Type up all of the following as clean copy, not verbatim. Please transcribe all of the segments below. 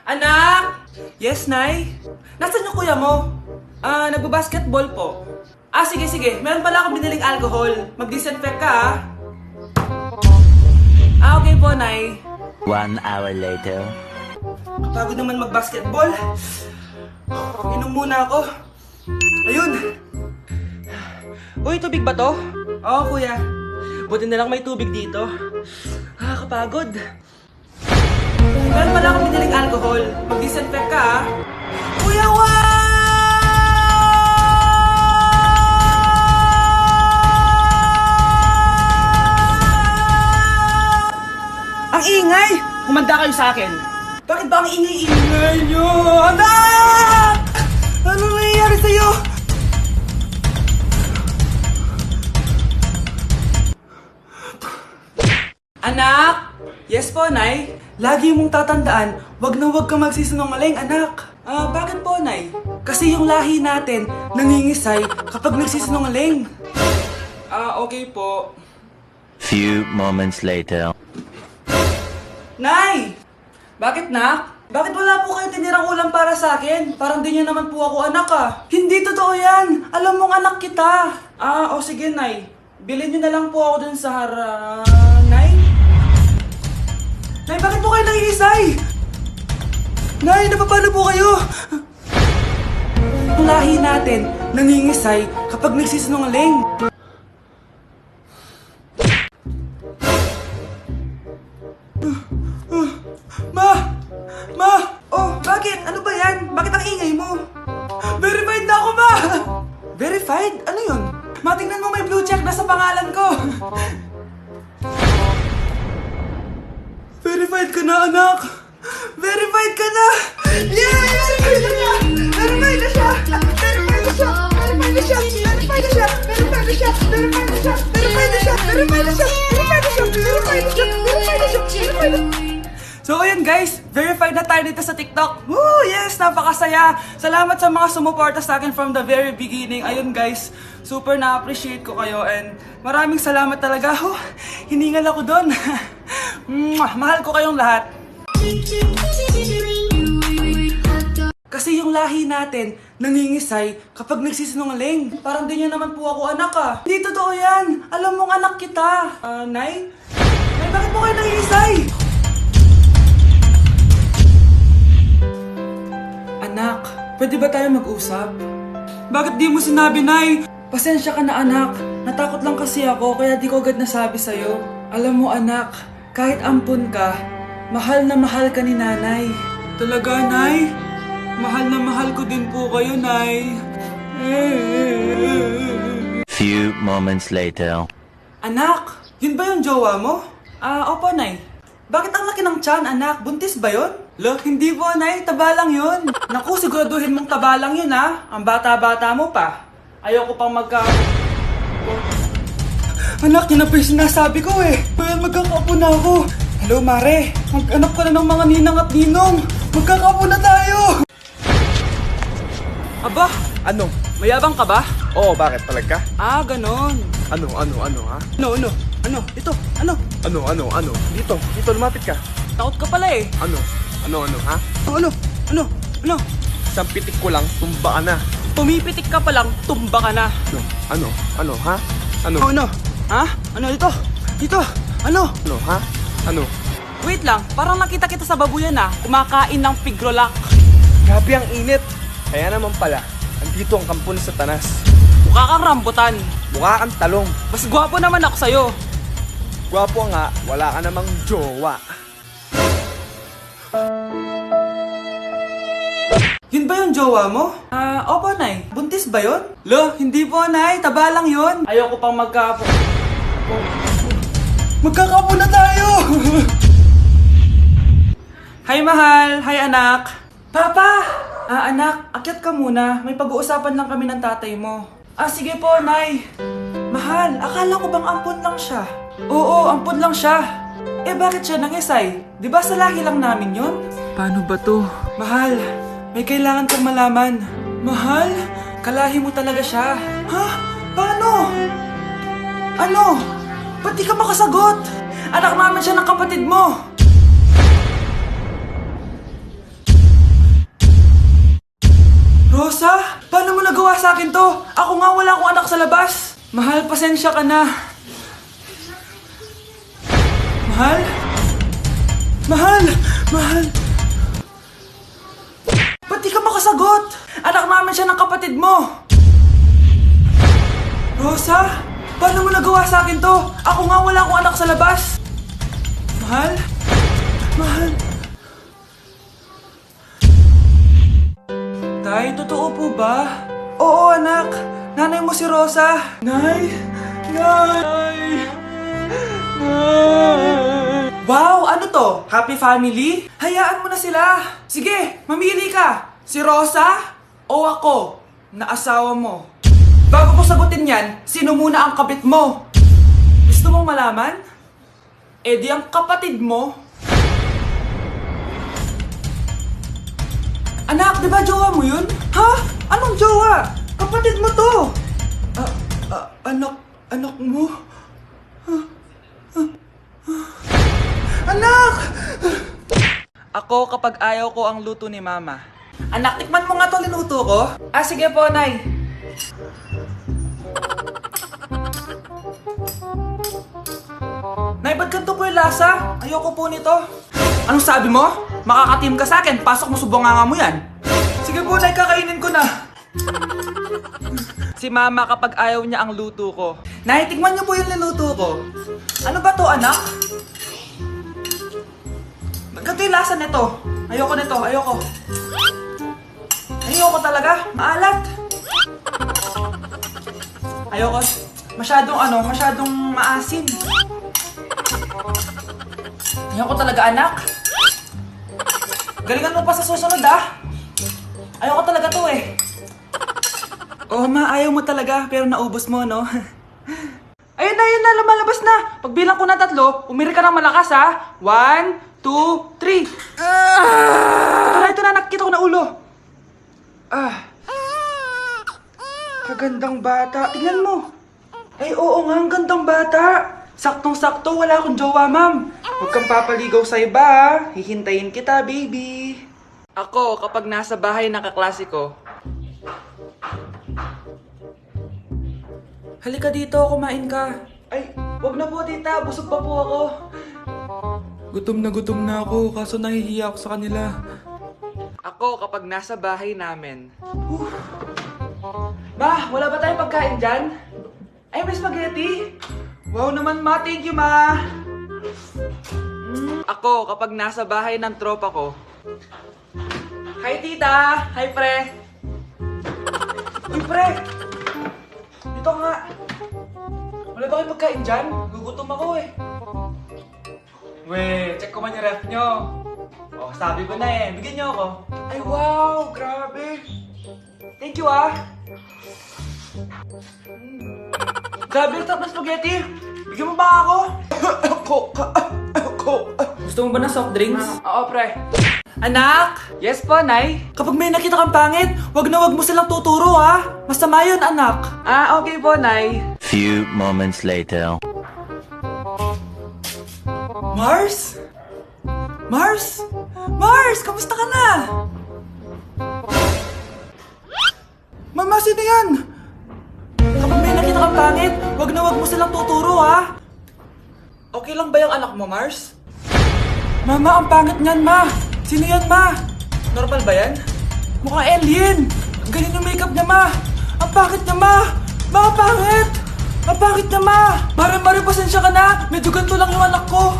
Anak! Yes, Nay? Nasaan yung kuya mo? Nagbabasketball po. Sige. Meron pala akong biniling alcohol. Mag-disinfect ka, okay po, Nay. 1 hour later. Kapagod naman mag-basketball. Inom muna ako. Ayun! Uy, tubig ba to? Oo, kuya. Buti na lang may tubig dito. Kapagod. Meron pala akong biniling alcohol. Mag-disinfect ka, Kuya, Ang ingay! Kumanda kayo sa akin. Bakit ba ang ingay-ingay nyo? Anak! Ano nangyayari sa'yo? Anak! Yes po, Nay. Lagi mong tatandaan, wag na wag kang magsisinungaling, anak. Bakit po, Nay? Kasi yung lahi natin nangingisay kapag nagsisinungaling. Okay po. Few moments later. Nay! Bakit, nak? Bakit wala po kayong tinirang ulam para sa akin? Parang di niyo naman po ako anak, Hindi totoo yan! Alam mong anak kita! Sige, Nay. Bilhin niyo na lang po ako dun sa Nay? Nay, bakit po kayo nangiisay? Nay, napapalo po kayo? Ang lahi natin nangingisay kapag nagsisinungaling. Ma! Bakit? Ano ba yan? Bakit ang ingay mo? Verified na ako, Ma! Verified? Ano yun? Matingnan mo may blue check na sa pangalan ko. Verified ka na, anak! Verified ka na! Yeah! Verified na siya! Verified na siya! Verified na siya! Verified na siya! Verified na siya! Verified na siya! Verified na siya! Verified na siya! Verified na siya! Verified na siya! Verified na siya! Verified na siya! Verified na siya! So ayun guys, verified na tayo dito sa TikTok. Woo! Yes! Napakasaya! Salamat sa mga sumuporta sa akin from the very beginning. Ayun guys, super na-appreciate ko kayo and maraming salamat talaga. Hiningal ako doon. Mahal ko kayong lahat. Kasi yung lahi natin nangingisay kapag nagsisinungaling. Parang di niyo naman po ako anak, Hindi totoo yan! Alam mong anak kita. Nay? Nay, bakit po kayo nangingisay? Anak, pwede ba tayo mag-usap? Bakit di mo sinabi, Nay? Pasensya ka na, anak. Natakot lang kasi ako, kaya di ko agad nasabi sa'yo. Alam mo, anak, kahit ampun ka, mahal na mahal ka ni Nanay. Talaga, Nay? Mahal na mahal ko din po kayo, Nay. Few moments later. Anak, yun ba yung jowa mo? Opo, Nay. Bakit ang laki ng tiyan, anak? Buntis ba yun? Look, hindi po, Nay. Taba lang yun. Naku, siguraduhin mong taba lang yun, Ang bata-bata mo pa. Ayoko pang Anak, yun na po yung sinasabi ko, Kaya magkakapo na ako. Hello, Mare. Mag-anak ka na ng mga ninang at ninong. Magkakapo na tayo. Aba, Ano? mayabang ka ba? Oo, bakit? Palag ka? Ganon. Ano, ha? Ano? Ito, ano? Ano? Dito, lumapit ka. Takot ka pala Ano, ha? Ano? Isang pitik ko lang, tumba ka na. Pumipitik ka pa lang, tumba ka na. Ano, ha? Ano? Ano? Ha? Ano dito? Dito? Ano? Ano, ha? Ano? Wait lang, parang nakita kita sa babuyan kumakain ng pigrolak. Grabe ang init. Kaya naman pala, andito ang kampo ni Satanas. Mukha kang rambutan. Mukha kang talong. Mas gwapo naman ako sa'yo. Gwapo nga, wala ka namang jowa. Yun ba yung jowa mo? Opo, Nay. Buntis ba yun? Lo, hindi po, Nay. Taba lang yun. Ayoko pang magkakapo na tayo! Hi, mahal. Hi, anak. Papa! Anak, akyat ka muna. May pag-uusapan lang kami ng tatay mo. Sige po, Nay. Mahal, akala ko bang ampun lang siya? Oo, ampun lang siya. Bakit siya nangisay? Di ba sa lahi lang namin yon? Paano ba to? Mahal, may kailangan kang malaman. Mahal? Kalahi mo talaga siya. Ha? Paano? Ano? Ba't di ka makasagot? Anak namin siya ng kapatid mo. Rosa, paano mo nagawa sa akin to? Ako nga wala akong anak sa labas. Mahal, pasensya ka na. Mahal? Mahal! Mahal! Ba't di ka makasagot? Anak namin siya ng kapatid mo. Rosa, paano mo nagawa sa akin to? Ako nga wala akong anak sa labas. Mahal? Mahal? Tay, totoo po ba? Oo, anak. Nanay mo si Rosa. Nay! Nay! Nay! Wow! Ano to? Happy family? Hayaan mo na sila. Sige, mamili ka. Si Rosa o ako na asawa mo? Bago ko sagutin yan, sino muna ang kabit mo? Gusto mong malaman? Eh di ang kapatid mo. Anak, di ba jowa mo yun? Ha? Anong jowa? Kapatid mo to. Anak mo? Anak! Ako kapag ayaw ko ang luto ni Mama. Anak, tikman mo nga to linuto ko. Sige po, Nay. Nay, ba't ganito po yung lasa? Ayoko po nito. Anong sabi mo? Makakatim ka sa akin, pasok mo sa bunganga mo yan. Sige po, Nay, kakainin ko na. Si Mama kapag ayaw niya ang luto ko. Nay, tikman niyo po yung niluto ko. Ano ba to, anak? Ganito yung lasa nito. Ayoko nito, ayoko. Ayoko talaga, maalat. Ayoko. Masyadong maasim. Ayoko talaga, anak. Galingan mo pa sa susunod, ah. Ayoko talaga to, eh. Oh, Ma, ayaw mo talaga, pero naubos mo, no? Ayun na, lumalabas na. Pagbilang ko na 3, umiri ka ng malakas, ha? 1, 2, 3. Ito na, nakikita ko na ulo. Kagandang bata. Tingnan mo. Ay, oo nga, ang gandang bata. Saktong-sakto, wala akong jowa, ma'am. Huwag kang papaligaw sa iba, ha? Hihintayin kita, baby. Ako, kapag nasa bahay ng kaklase ko. Halika dito, kumain ka. Ay, wag na po, tita. Busog pa po ako. Gutom na ako, kaso nahihiya ako sa kanila. Ako, kapag nasa bahay namin. Ma, wala ba tayong pagkain dyan? Ay, may spaghetti. Wow naman, Ma. Thank you, Ma. Ako, kapag nasa bahay ng tropa ko. Hi, tita. Hi, pre. Uy, pre. Dito nga. Wala ba kayong pagkain dyan? Gugutom ako, eh. Weh, check ko man yung ref nyo. Oh, sabi ko na eh. Bigyan nyo ako. Ay, wow. Grabe. Thank you, ah. Grabe, ang sarap ng spaghetti. Bigyan mo ba ako? Gusto mo ba ng soft drinks? Oo, pre. Anak! Yes po, Nay? Kapag may nakita kang pangit, wag mo silang tuturo, ha? Masama yun, anak. Okay po, Nay. Few moments later. Mars? Mars? Mars! Kamusta ka na? Mama, sino yan? Kapag may nakita kang pangit, wag mo silang tuturo, ha? Okay lang ba yung anak mo, Mars? Mama, ang pangit niyan, Ma. Sino yan, Ma? Normal ba yan? Mukhang alien. Ang galing yung makeup niya, Ma. Ang pangit niya, Ma. Ma, ang pangit. Ang pangit niya, Ma. Mare, pasensya ka na. Medyo ganito lang yung anak ko.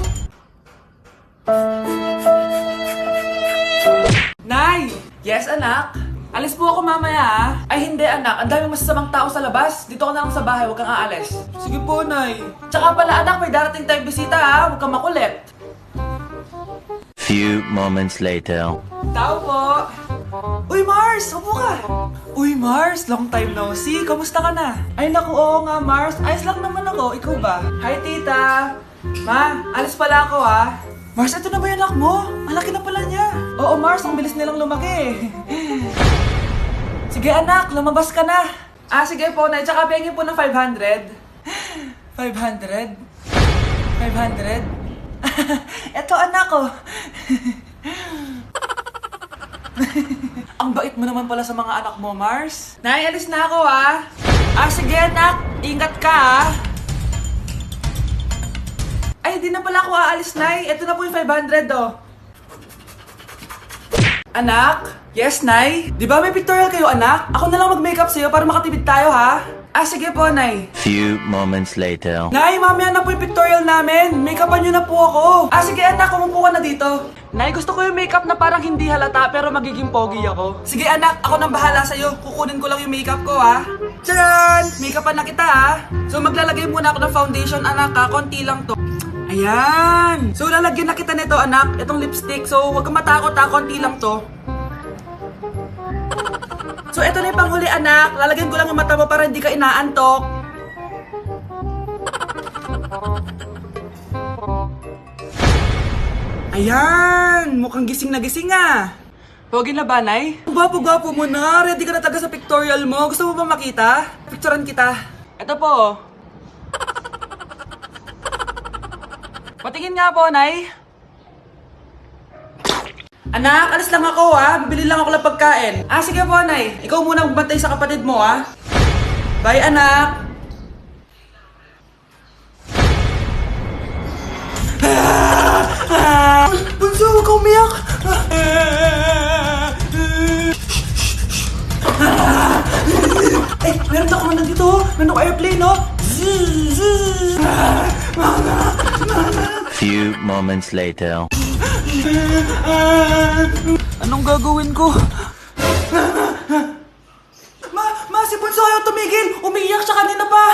Nay! Yes, anak? Alis po ako mamaya, ha? Ay, hindi, anak. Ang daming masasamang tao sa labas. Dito ka na lang sa bahay. Huwag kang aalis. Sige po, Nay. Tsaka pala, anak, may darating tayong bisita, ha? Huwag kang makulit. Few moments later. Tao po. Uy, Mars! Upo ka. Uy, Mars! Long time no see. Kamusta ka na? Ay, naku, oo nga, Mars. Ayos lang naman ako. Ikaw ba? Hi, tita. Ma, alis pala ako, ha? Mars, ito na ba yung anak mo? Ang laki na pala niya. Oo, Mars. Ang bilis nilang lumaki. Sige, anak. Lumabas ka na. Sige po, Nay. Tsaka pengin po ng 500. 500? 500? Eto, anak ko. Ang bait mo naman pala sa mga anak mo, Mars. Nay, alis na ako ha. Sige anak, ingat ka ha. Ay, di na pala ako aalis, Nay. Ito na po yung 500 oh. Anak? Yes, Nay? Di ba may pictorial kayo, anak? Ako na lang mag-makeup sa'yo para makatipid tayo ha. Sige po, Nay. Few moments later. Nay, mamaya na po yung pictorial namin. Make-upan nyo na po ako. Sige anak, kumupo ka na dito. Nay, gusto ko yung makeup na parang hindi halata pero magiging pogi ako. Sige anak, ako nang bahala sa'yo. Kukunin ko lang yung makeup ko ha. Tcharan! Make-upan na kita ha. So maglalagay muna ako ng foundation anak ha. Konti lang to. Ayan! So lalagyan na kita nito anak. Itong lipstick. So huwag kang matakot ha. Konti lang to. So eto na yung panghuli anak. Lalagyan ko lang yung mata mo para hindi ka inaantok. Ayan! Mukhang gising na gising ah! Pogi na ba, Nay? Gwapo-gwapo mo na! Ready ka na taga sa pictorial mo? Gusto mo ba makita? Picturean kita. Ito po. Patingin nga po, Nay. Anak, alis lang ako ha. Bibili lang ako ng pagkain. Sige po, Nay. Ikaw muna magbantay sa kapatid mo ha. Bye, anak. Bunso, huwag ka umiyak. Meron na ako nandito. Meron ako airplane, no? Few moments later. Anong gagawin ko? Si Bunso ayaw tumigil. Umiiyak siya kanina pa.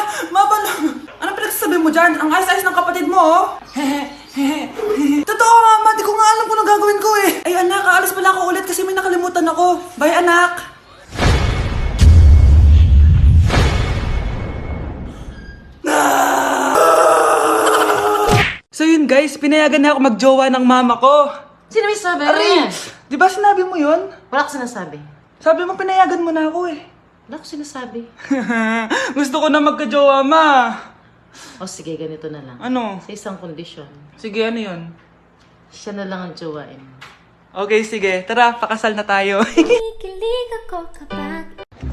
Anong pinagsasabi mo dyan? Ang ayos-ayos ng kapatid mo, oh. Totoo nga, Ma. Di ko nga alam kung anong gagawin ko, eh. Ay, anak, aalis pala ako ulit kasi may nakalimutan ako. Bye, anak. So yun, guys. Pinayagan na ako magjowa ng mama ko. Sino may sabi? Aray! Di ba sinabi mo yun? Wala ko sinasabi. Sabi mo, pinayagan mo na ako, eh. Wala ko sinasabi. Gusto ko na magka-jowa, Ma. Sige, ganito na lang. Ano? Sa isang kondisyon, Sige, ano yun? siya na lang ang jowain. Okay, sige. Tara, pakasal na tayo. Kikilig ako kapag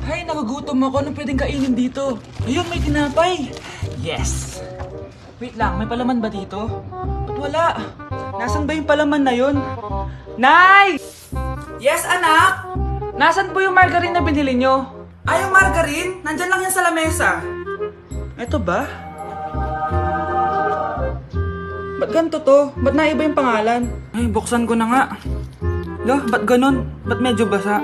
Ay, nagugutom ako. Anong pwedeng kainin dito? Ayun, may tinapay. Yes! Wait lang, may palaman ba dito? Ba't wala? Nasaan ba yung palaman na yun? Nay! Yes, anak? Nasaan po yung margarine na binili nyo? Yung margarine? Nandyan lang yan sa lamesa. Eto ba? Ba't ganito to? Ba't naiba yung pangalan? Ay, buksan ko na nga. Lo, ba't ganun? Ba't medyo basa?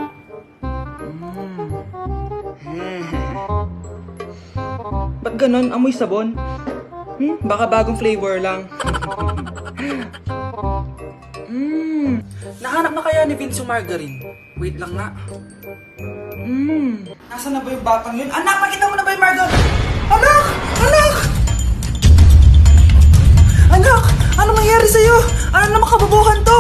Ba't ganun? Amoy sabon? Baka bagong flavor lang. Nahanap na kaya ni Vince yung margarine? Wait lang nga. Nasaan na ba yung batang yun? Anak, nakita mo na ba yung margarine? Anak! Anak! Anak! Ano nangyari sa'yo? Ano naman kababuhan to?